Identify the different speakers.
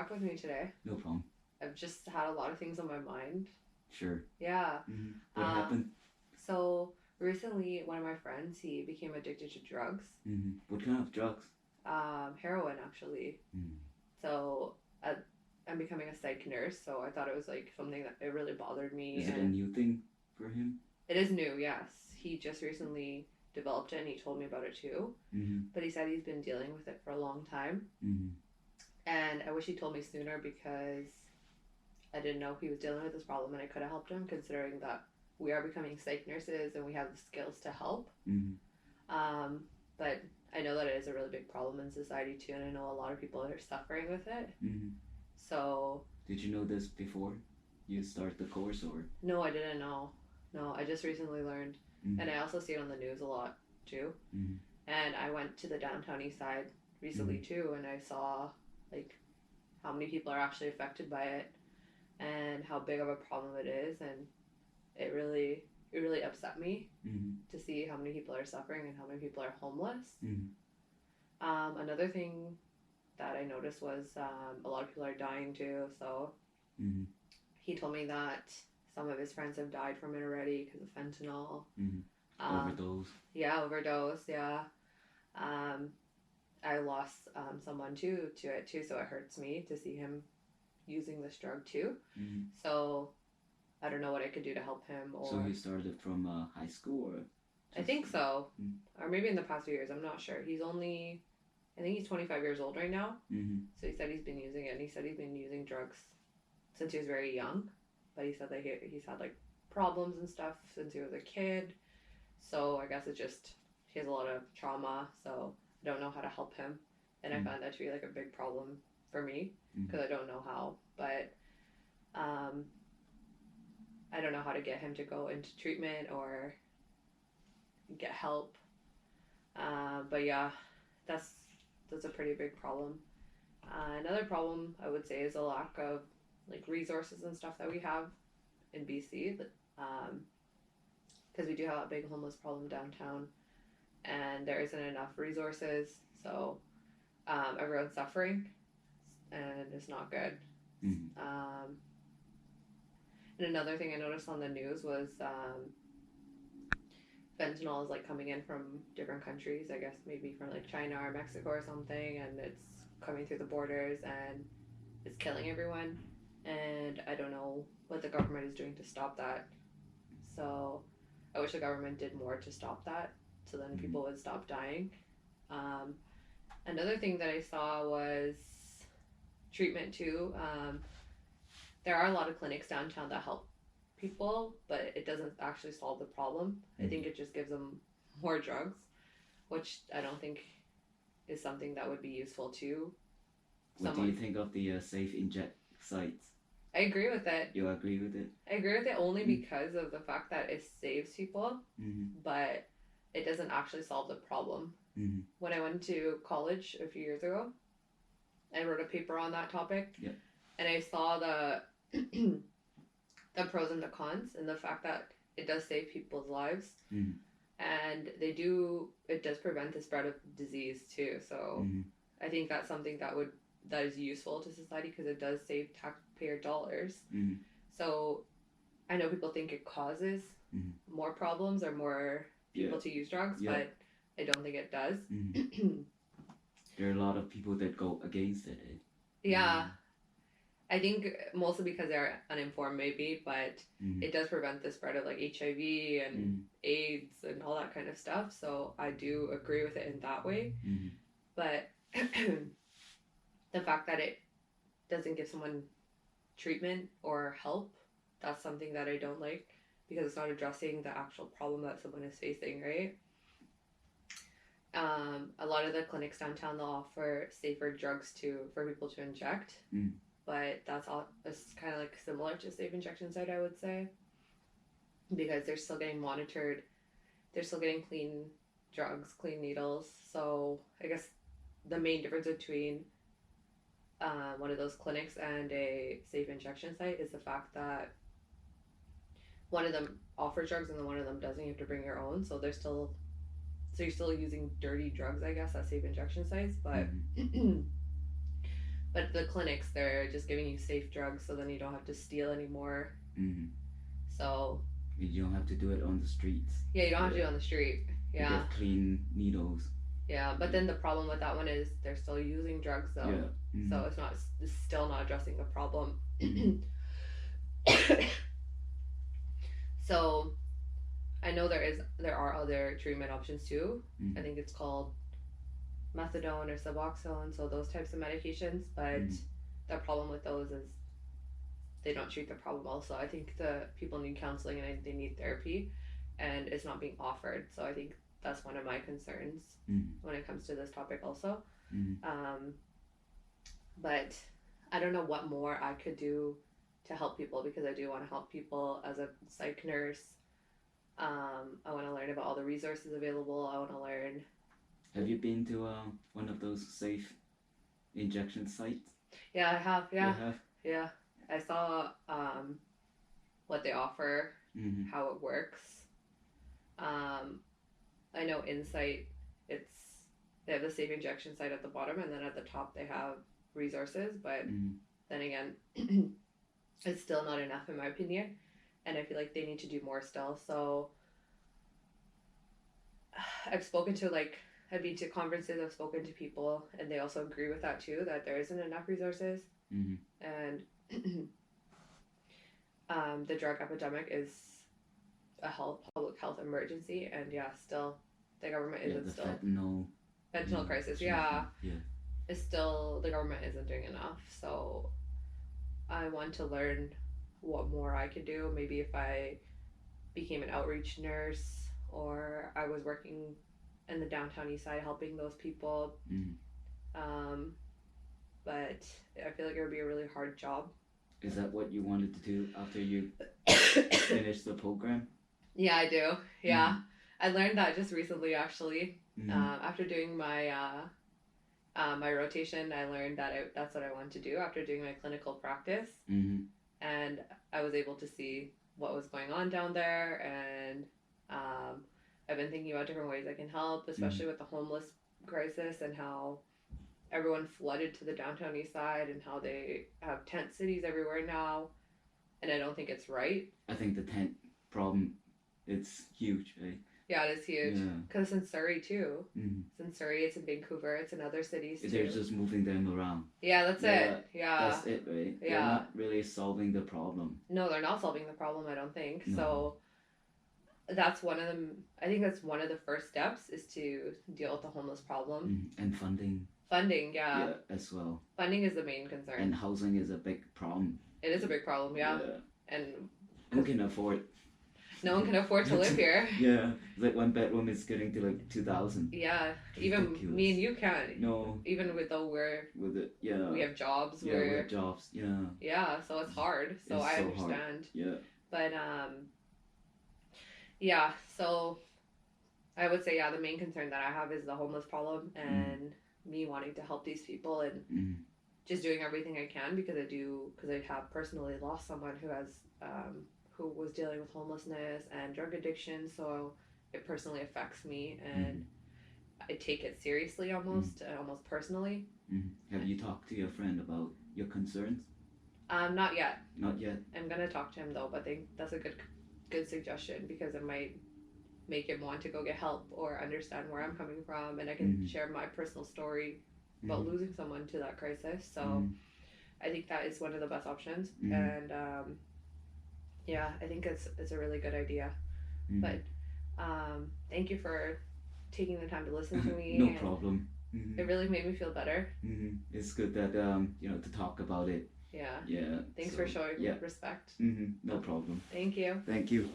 Speaker 1: talk with me today.
Speaker 2: No problem.
Speaker 1: I've just had a lot of things on my mind.
Speaker 2: Sure.
Speaker 1: Yeah.
Speaker 2: What happened?
Speaker 1: So recently, one of my friends, he became addicted to drugs.
Speaker 2: What kind of drugs?
Speaker 1: Heroin, actually. So I'm becoming a psych nurse, so I thought it was like something that it really bothered me.
Speaker 2: Is it a new thing for him?
Speaker 1: It is new, yes. He just recently developed it and he told me about it too. But he said he's been dealing with it for a long time. And I wish he told me sooner because I didn't know he was dealing with this problem and I could have helped him, considering that we are becoming psych nurses and we have the skills to help. But I know that it is a really big problem in society too, and I know a lot of people are suffering with it. So...
Speaker 2: Did you know this before you start the course, or?
Speaker 1: No, I didn't know. No, I just recently learned. And I also see it on the news a lot too. And I went to the downtown east side recently too, and I saw like how many people are actually affected by it and how big of a problem it is, and it really upset me to see how many people are suffering and how many people are homeless. Another thing that I noticed was a lot of people are dying too. So he told me that some of his friends have died from it already because of fentanyl.
Speaker 2: Overdose.
Speaker 1: Yeah, overdose. Yeah. I lost someone too to it too, so it hurts me to see him using this drug too. So I don't know what I could do to help him. Or
Speaker 2: so he started from high school, or?
Speaker 1: I think so, or maybe in the past few years. I'm not sure. I think he's 25 years old right now. So he said he's been using it, and he said he's been using drugs since he was very young. But he said that he's had like problems and stuff since he was a kid. So I guess he has a lot of trauma. So I don't know how to help him, and I find that to be like a big problem for me because I don't know how. But I don't know how to get him to go into treatment or get help. But yeah, that's a pretty big problem. Another problem I would say is a lack of like resources and stuff that we have in BC, because we do have a big homeless problem downtown, and there isn't enough resources, so everyone's suffering, and it's not good. And another thing I noticed on the news was fentanyl is like coming in from different countries, I guess maybe from like China or Mexico or something, and it's coming through the borders and it's killing everyone, and I don't know what the government is doing to stop that. So I wish the government did more to stop that, so then people would stop dying. Another thing that I saw was treatment too. There are a lot of clinics downtown that help people, but it doesn't actually solve the problem. I think it just gives them more drugs, which I don't think is something that would be useful to
Speaker 2: someone. What do you think of the safe inject sites?
Speaker 1: I agree with it.
Speaker 2: You agree with it?
Speaker 1: I agree with it only because of the fact that it saves people, but it doesn't actually solve the problem. When I went to college a few years ago, I wrote a paper on that topic, and I saw the the pros and the cons, and the fact that it does save people's lives, and it does prevent the spread of disease too. So I think that's something that is useful to society because it does save taxpayer dollars. So I know people think it causes more problems or more people to use drugs, but I don't think it does.
Speaker 2: There are a lot of people that go against it.
Speaker 1: Yeah. I think mostly because they're uninformed maybe, but it does prevent the spread of like HIV and AIDS and all that kind of stuff. So I do agree with it in that way. But the fact that it doesn't give someone treatment or help, that's something that I don't like, because it's not addressing the actual problem that someone is facing, right? A lot of the clinics downtown, they'll offer safer drugs for people to inject, but it's kind of like similar to safe injection site, I would say, because they're still getting monitored, they're still getting clean drugs, clean needles. So I guess the main difference between one of those clinics and a safe injection site is the fact that one of them offers drugs and then one of them doesn't. You have to bring your own, so you're still using dirty drugs, I guess, at safe injection sites, but But the clinics, they're just giving you safe drugs, so then you don't have to steal anymore. So
Speaker 2: you don't have to do it on the streets.
Speaker 1: Yeah, you don't have to do it on the street. Yeah.
Speaker 2: You get clean needles.
Speaker 1: Yeah, but then the problem with that one is they're still using drugs though.
Speaker 2: Yeah.
Speaker 1: So it's still not addressing the problem. So I know there are other treatment options too. I think it's called methadone or Suboxone, so those types of medications, but the problem with those is they don't treat the problem well. So I think the people need counseling and they need therapy, and it's not being offered. So I think that's one of my concerns when it comes to this topic also. But I don't know what more I could do to help people, because I do want to help people as a psych nurse. I want to learn about all the resources available. I want to learn.
Speaker 2: Have you been to one of those safe injection sites?
Speaker 1: Yeah, I have. Yeah.
Speaker 2: You have?
Speaker 1: Yeah. I saw what they offer, how it works. I know Insight, they have the safe injection site at the bottom, and then at the top they have resources, but then again, it's still not enough in my opinion, and I feel like they need to do more still. So I've been to conferences, I've spoken to people, and they also agree with that too, that there isn't enough resources. And the drug epidemic is a public health emergency, and still the government isn't still fentanyl crisis. It's still, the government isn't doing enough. So I want to learn what more I could do. Maybe if I became an outreach nurse, or I was working in the downtown east side helping those people. But I feel like it would be a really hard job.
Speaker 2: Is that what you wanted to do after you finished the program? Yeah,
Speaker 1: I do. Yeah. I learned that just recently, actually. After doing my my rotation, I learned that that's what I wanted to do after doing my clinical practice. And I was able to see what was going on down there, and I've been thinking about different ways I can help, especially with the homeless crisis and how everyone flooded to the downtown east side, and how they have tent cities everywhere now, and I don't think it's right.
Speaker 2: I think the tent problem, it's huge, right?
Speaker 1: Yeah, it is huge. Because it's in Surrey too. It's in Surrey, it's in Vancouver, it's in other cities too.
Speaker 2: They're just moving them around.
Speaker 1: Yeah, that's it. Yeah.
Speaker 2: That's it, right? Yeah. They're not really solving the problem.
Speaker 1: No, they're not solving the problem, I don't think. No. So that's one of them. I think that's one of the first steps, is to deal with the homeless problem.
Speaker 2: And funding.
Speaker 1: Funding, yeah.
Speaker 2: Yeah, as well.
Speaker 1: Funding is the main concern.
Speaker 2: And housing is a big problem.
Speaker 1: It is a big problem, yeah. And
Speaker 2: who can afford?
Speaker 1: No one can afford to live here.
Speaker 2: Yeah, like 1 bedroom is getting to like 2,000.
Speaker 1: Yeah, even me and you can't.
Speaker 2: No.
Speaker 1: Even with though we have jobs.
Speaker 2: Yeah, we have jobs. Yeah.
Speaker 1: Yeah, so it's hard. So I understand.
Speaker 2: Hard. Yeah.
Speaker 1: But yeah, so I would say the main concern that I have is the homeless problem, and me wanting to help these people, and just doing everything I can, because I have personally lost someone who has who was dealing with homelessness and drug addiction, so it personally affects me, and I take it seriously almost personally.
Speaker 2: Have you talked to your friend about your concerns?
Speaker 1: Not yet.
Speaker 2: Not yet.
Speaker 1: I'm gonna talk to him though, but I think that's a good suggestion, because it might make him want to go get help or understand where I'm coming from, and I can share my personal story about losing someone to that crisis. So I think that is one of the best options, and I think it's a really good idea. But thank you for taking the time to listen to me.
Speaker 2: No problem.
Speaker 1: It really made me feel better.
Speaker 2: It's good that to talk about it.
Speaker 1: Yeah. Thanks for showing respect.
Speaker 2: No problem.
Speaker 1: Thank you.
Speaker 2: Thank you.